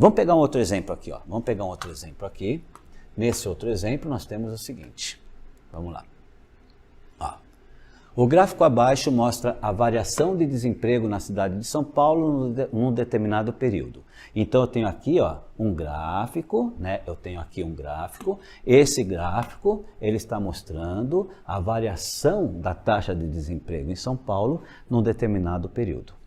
Vamos pegar um outro exemplo aqui, ó. Vamos pegar um outro exemplo aqui. Nesse outro exemplo, nós temos o seguinte. Vamos lá. Ó. O gráfico abaixo mostra a variação de desemprego na cidade de São Paulo num determinado período. Então, eu tenho aqui, ó, um gráfico, né? Eu tenho aqui um gráfico. Esse gráfico, ele está mostrando a variação da taxa de desemprego em São Paulo num determinado período.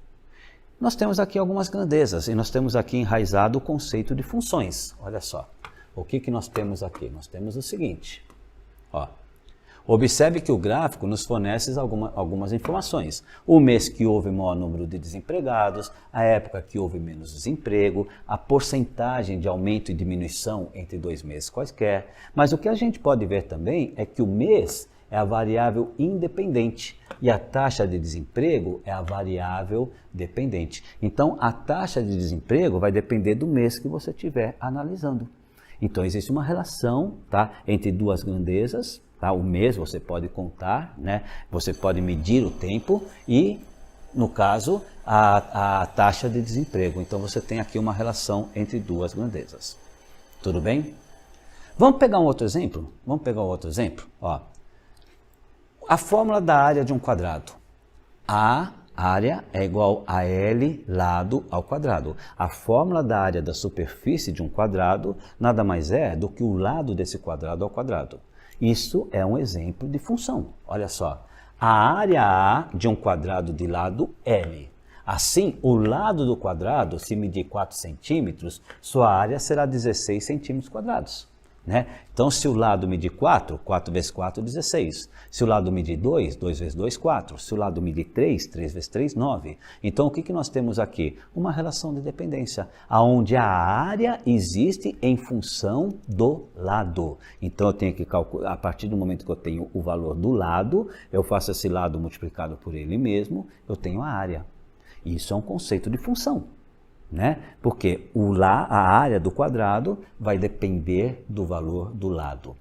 Nós temos aqui algumas grandezas e nós temos aqui enraizado o conceito de funções. Olha só, o que nós temos aqui? Nós temos o seguinte, ó. Observe que o gráfico nos fornece algumas informações. O mês que houve maior número de desempregados, a época que houve menos desemprego, a porcentagem de aumento e diminuição entre 2 meses quaisquer. Mas o que a gente pode ver também é que o mês é a variável independente e a taxa de desemprego é a variável dependente. Então, a taxa de desemprego vai depender do mês que você estiver analisando. Então, existe uma relação, tá, entre duas grandezas. Tá? O mês você pode contar, né? Você pode medir o tempo e, no caso, a taxa de desemprego. Então, você tem aqui uma relação entre duas grandezas. Tudo bem? Vamos pegar um outro exemplo? Vamos pegar um outro exemplo? Ó. A fórmula da área de um quadrado. A área é igual a L lado ao quadrado. A fórmula da área da superfície de um quadrado nada mais é do que o lado desse quadrado ao quadrado. Isso é um exemplo de função. Olha só, a área A de um quadrado de lado L. Assim, o lado do quadrado, se medir 4 centímetros, sua área será 16 centímetros quadrados. Né? Então, se o lado medir 4, 4 vezes 4, 16. Se o lado medir 2, 2 vezes 2, 4. Se o lado medir 3, 3 vezes 3, 9. Então, o que nós temos aqui? Uma relação de dependência, onde a área existe em função do lado. Então, eu tenho que calcular, a partir do momento que eu tenho o valor do lado, eu faço esse lado multiplicado por ele mesmo, eu tenho a área. Isso é um conceito de função. Né? Porque a área do quadrado vai depender do valor do lado.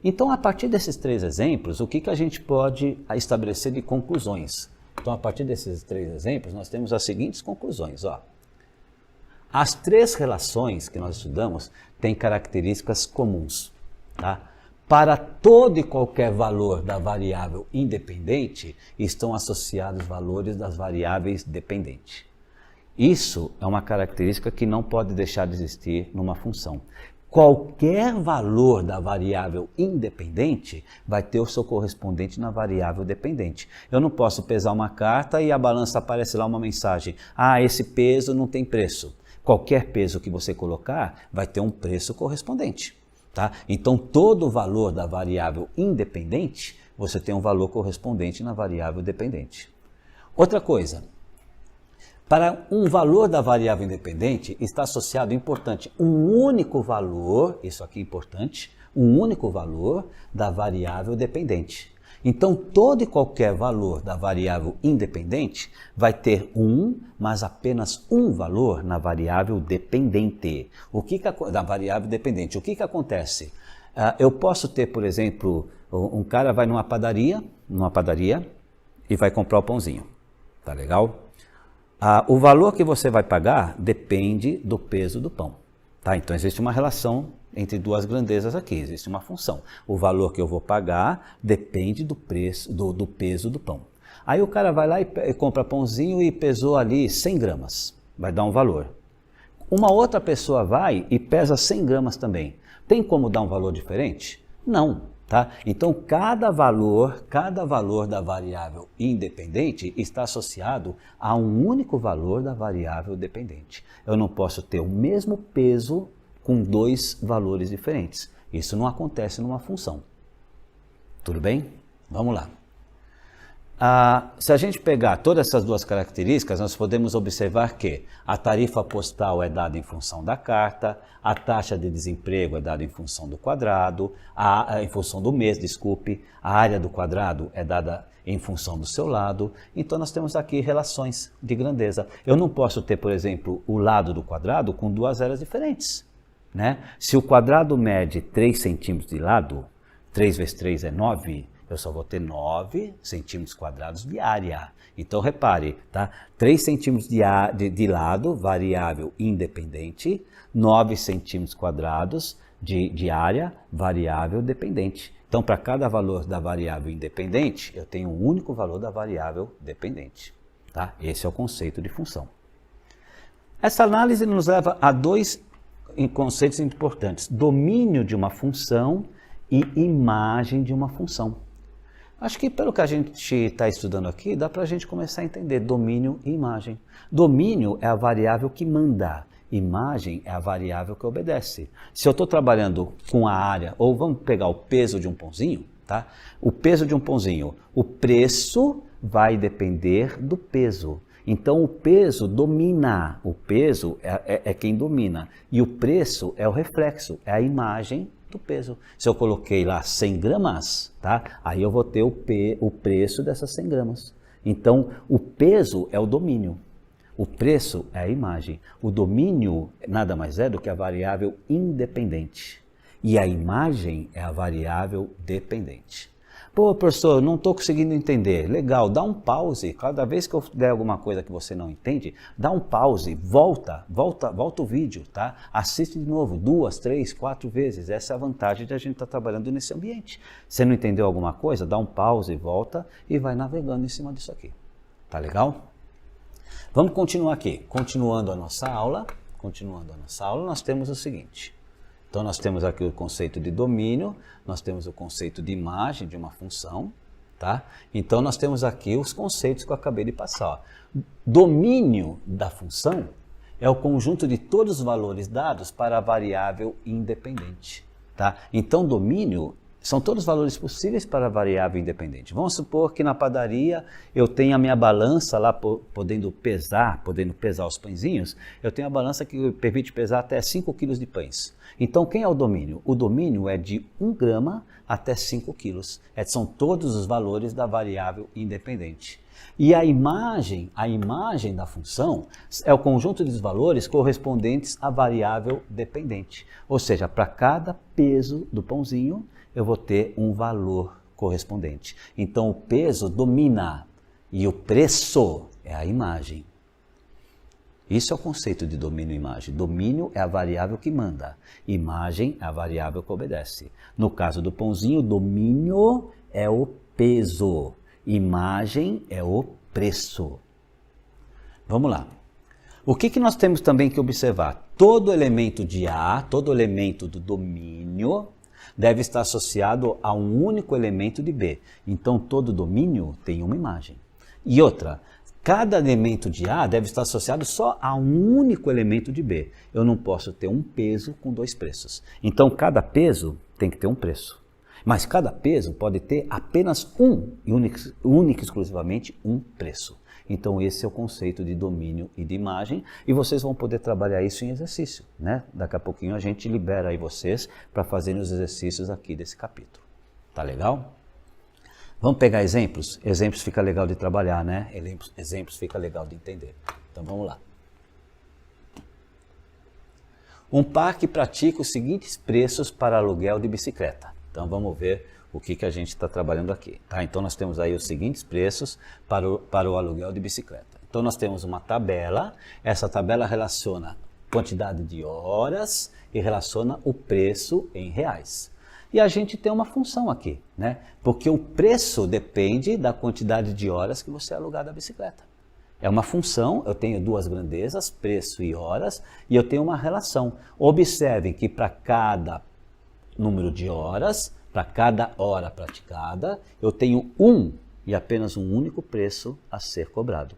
Então, a partir desses 3 exemplos, o que a gente pode estabelecer de conclusões? Então, a partir desses 3 exemplos, nós temos as seguintes conclusões. Ó. As 3 relações que nós estudamos têm características comuns. Tá? Para todo e qualquer valor da variável independente, estão associados valores das variáveis dependentes. Isso é uma característica que não pode deixar de existir numa função. Qualquer valor da variável independente vai ter o seu correspondente na variável dependente. Eu não posso pesar uma carta e a balança aparece lá uma mensagem. Ah, esse peso não tem preço. Qualquer peso que você colocar vai ter um preço correspondente. Tá? Então, todo valor da variável independente, você tem um valor correspondente na variável dependente. Outra coisa. Para um valor da variável independente, está associado, importante, um único valor, isso aqui é importante, um único valor da variável dependente. Então, todo e qualquer valor da variável independente vai ter mas apenas um valor na variável dependente. Da variável dependente. O que acontece? Eu posso ter, por exemplo, um cara vai numa padaria e vai comprar o pãozinho. Tá legal? O valor que você vai pagar depende do peso do pão. Tá? Então, existe uma relação entre duas grandezas aqui, existe uma função. O valor que eu vou pagar depende do peso do pão. Aí o cara vai lá e compra pãozinho e pesou ali 100 gramas, vai dar um valor. Uma outra pessoa vai e pesa 100 gramas também. Tem como dar um valor diferente? Não. Tá? Então, cada valor da variável independente está associado a um único valor da variável dependente. Eu não posso ter o mesmo peso com 2 valores diferentes. Isso não acontece numa função. Tudo bem? Vamos lá. Se a gente pegar todas essas 2 características, nós podemos observar que a tarifa postal é dada em função da carta, a taxa de desemprego é dada em função do quadrado, em função do mês, desculpe, a área do quadrado é dada em função do seu lado. Então, nós temos aqui relações de grandeza. Eu não posso ter, por exemplo, o lado do quadrado com 2 áreas diferentes. Né? Se o quadrado mede 3 centímetros de lado, 3 vezes 3 é 9, eu só vou ter 9 centímetros quadrados de área. Então, repare, tá? 3 centímetros de lado, variável independente, 9 centímetros quadrados de área, variável dependente. Então, para cada valor da variável independente, eu tenho um único valor da variável dependente. Tá? Esse é o conceito de função. Essa análise nos leva a 2 conceitos importantes: domínio de uma função e imagem de uma função. Acho que pelo que a gente está estudando aqui, dá para a gente começar a entender domínio e imagem. Domínio é a variável que manda, imagem é a variável que obedece. Se eu estou trabalhando com a área, ou vamos pegar o peso de um pãozinho, tá? O peso de um pãozinho, o preço vai depender do peso. Então o peso domina, o peso é quem domina, e o preço é o reflexo, é a imagem do peso. Se eu coloquei lá 100 gramas, tá? Aí eu vou ter o preço dessas 100 gramas. Então o peso é o domínio, o preço é a imagem. O domínio nada mais é do que a variável independente, e a imagem é a variável dependente. Pô, professor, não estou conseguindo entender. Legal, dá um pause. Cada vez que eu der alguma coisa que você não entende, dá um pause, volta o vídeo, tá? Assiste de novo, 2, 3, 4 vezes. Essa é a vantagem de a gente estar trabalhando nesse ambiente. Se não entendeu alguma coisa, dá um pause, volta e vai navegando em cima disso aqui. Tá legal? Vamos continuar aqui. Continuando a nossa aula, nós temos o seguinte. Então, nós temos aqui o conceito de domínio, nós temos o conceito de imagem de uma função, tá? Então, nós temos aqui os conceitos que eu acabei de passar. Ó. Domínio da função é o conjunto de todos os valores dados para a variável independente, tá? Então, domínio são todos os valores possíveis para a variável independente. Vamos supor que na padaria eu tenho a minha balança lá, podendo pesar os pãezinhos, eu tenho a balança que permite pesar até 5 quilos de pães. Então, quem é o domínio? O domínio é de 1 grama até 5 quilos. São todos os valores da variável independente. E a imagem da função é o conjunto dos valores correspondentes à variável dependente. Ou seja, para cada peso do pãozinho, eu vou ter um valor correspondente. Então, o peso domina e o preço é a imagem. Isso é o conceito de domínio e imagem. Domínio é a variável que manda. Imagem é a variável que obedece. No caso do pãozinho, domínio é o peso. Imagem é o preço. Vamos lá. O que nós temos também que observar? Todo elemento de A, todo elemento do domínio, deve estar associado a um único elemento de B. Então, todo domínio tem uma imagem. E outra, cada elemento de A deve estar associado só a um único elemento de B. Eu não posso ter um peso com 2 preços. Então, cada peso tem que ter um preço. Mas cada peso pode ter apenas único e exclusivamente um preço. Então, esse é o conceito de domínio e de imagem, e vocês vão poder trabalhar isso em exercício, né? Daqui a pouquinho a gente libera aí vocês para fazerem os exercícios aqui desse capítulo. Tá legal? Vamos pegar exemplos? Exemplos fica legal de trabalhar, né? Exemplos fica legal de entender. Então, vamos lá. Um parque pratica os seguintes preços para aluguel de bicicleta. Então, vamos ver o que a gente está trabalhando aqui. Tá? Então, nós temos aí os seguintes preços para o aluguel de bicicleta. Então, nós temos uma tabela. Essa tabela relaciona quantidade de horas e relaciona o preço em reais. E a gente tem uma função aqui, né? Porque o preço depende da quantidade de horas que você alugar da bicicleta. É uma função, eu tenho 2 grandezas, preço e horas, e eu tenho uma relação. Observem que para cada número de horas, para cada hora praticada, eu tenho e apenas um único preço a ser cobrado,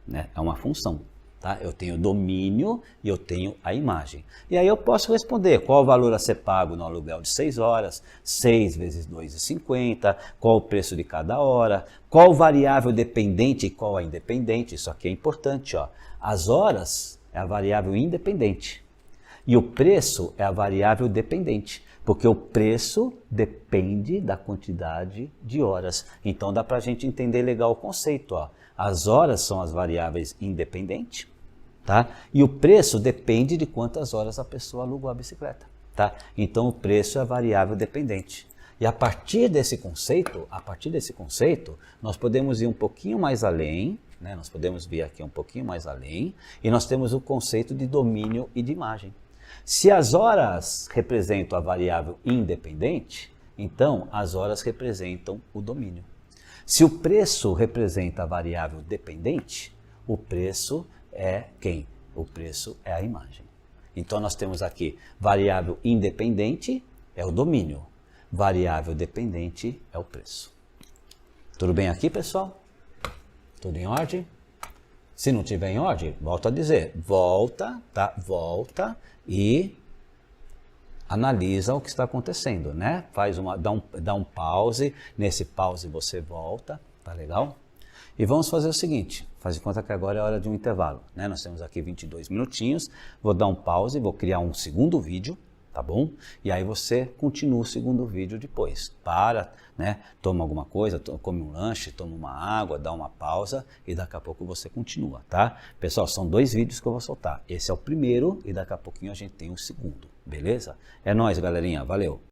né? É uma função, tá? Eu tenho domínio e eu tenho a imagem. E aí eu posso responder qual o valor a ser pago no aluguel de 6 horas, 6 vezes 2,50, qual o preço de cada hora, qual variável dependente e qual a independente. Isso aqui é importante, ó. As horas é a variável independente e o preço é a variável dependente. Porque o preço depende da quantidade de horas. Então dá para a gente entender legal o conceito. Ó. As horas são as variáveis independentes, tá? E o preço depende de quantas horas a pessoa alugou a bicicleta. Tá? Então o preço é a variável dependente. E a partir desse conceito, nós podemos ir um pouquinho mais além, né? Nós podemos vir aqui um pouquinho mais além, e nós temos o conceito de domínio e de imagem. Se as horas representam a variável independente, então as horas representam o domínio. Se o preço representa a variável dependente, o preço é quem? O preço é a imagem. Então nós temos aqui variável independente é o domínio, variável dependente é o preço. Tudo bem aqui, pessoal? Tudo em ordem? Se não tiver em ordem, volto a dizer, volta, tá? Volta e analisa o que está acontecendo, né? Dá um pause, nesse pause você volta, tá legal? E vamos fazer o seguinte, faz de conta que agora é hora de um intervalo, né? Nós temos aqui 22 minutinhos, vou dar um pause, vou criar um segundo vídeo, tá bom? E aí você continua o segundo vídeo depois. Para, né? Toma alguma coisa, come um lanche, toma uma água, dá uma pausa e daqui a pouco você continua, tá? Pessoal, são 2 vídeos que eu vou soltar. Esse é o primeiro e daqui a pouquinho a gente tem o segundo, beleza? É nóis, galerinha. Valeu!